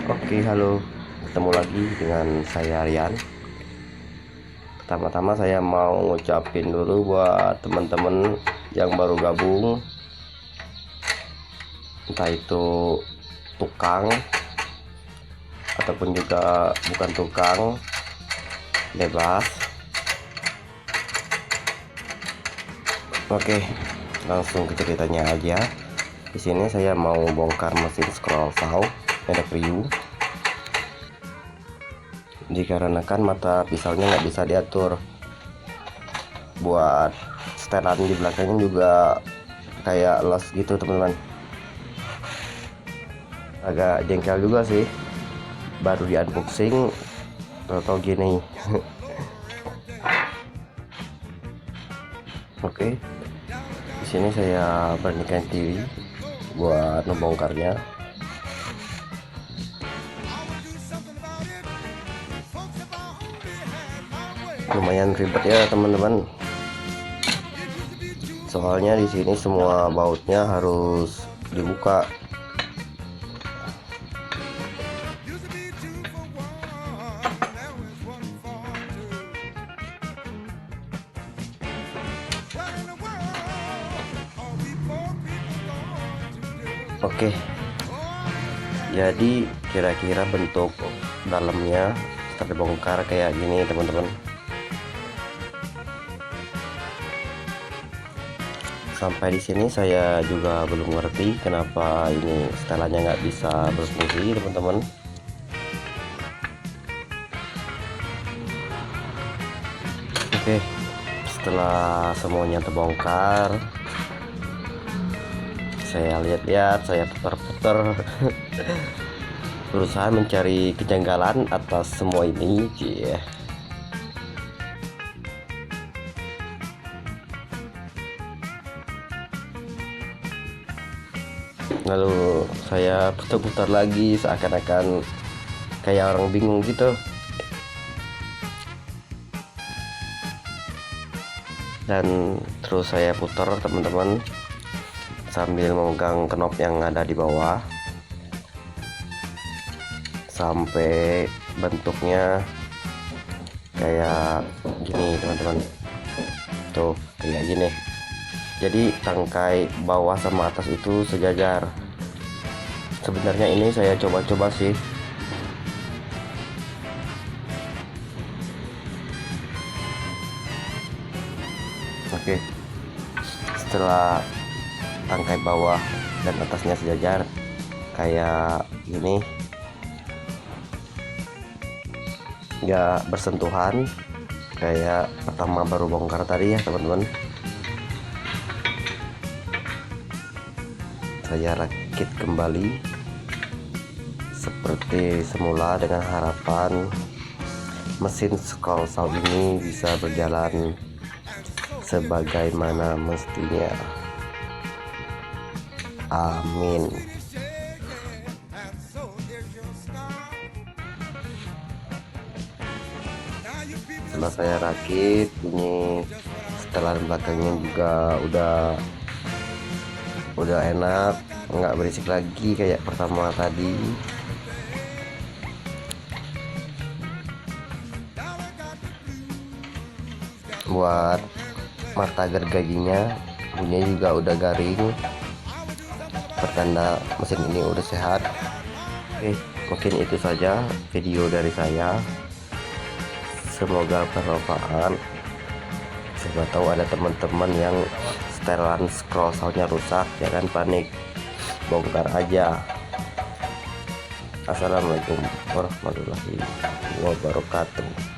Oke, halo. Ketemu lagi dengan saya Rian. Pertama-tama saya mau ngucapin dulu buat teman-teman yang baru gabung, entah itu tukang ataupun juga bukan tukang, bebas. Oke, langsung ke ceritanya aja. Di sini saya mau bongkar mesin scroll saw merek Ryu. Dikarenakan mata pisaunya nggak bisa diatur, buat setelan di belakangnya juga kayak los gitu teman-teman. Agak jengkel juga sih, baru di unboxing tau gini. Oke, di sini saya beranikan diri buat membongkarnya. Lumayan ribet ya teman-teman, soalnya di sini semua bautnya harus dibuka. Oke, jadi kira-kira bentuk dalamnya terbongkar kayak gini teman-teman. Sampai di sini saya juga belum ngerti kenapa ini setelannya nggak bisa berfungsi teman-teman. Oke, setelah semuanya terbongkar, saya lihat-lihat, saya putar-putar berusaha mencari kejanggalan atas semua ini. Lalu saya putar-putar lagi seakan-akan kayak orang bingung gitu. Dan terus saya putar teman-teman, sambil memegang knob yang ada di bawah sampai bentuknya kayak gini teman-teman. Tuh kayak gini. Jadi tangkai bawah sama atas itu sejajar. Sebenarnya ini saya coba-coba sih. Oke, setelah tangkai bawah dan atasnya sejajar kayak gini, nggak bersentuhan kayak pertama baru bongkar tadi ya teman-teman. Saya rakit kembali seperti semula dengan harapan mesin scroll saw ini bisa berjalan sebagaimana mestinya. Amin. Setelah saya rakit, ini setelan belakangnya juga udah enak, nggak berisik lagi kayak pertama tadi. Buat mata gergajinya bunyinya juga udah garing, pertanda mesin ini udah sehat. Oke, mungkin itu saja video dari saya, semoga bermanfaat. Siapa tahu ada teman-teman yang setelan scroll saw-nya rusak, jangan panik, bongkar aja. Assalamualaikum warahmatullahi wabarakatuh.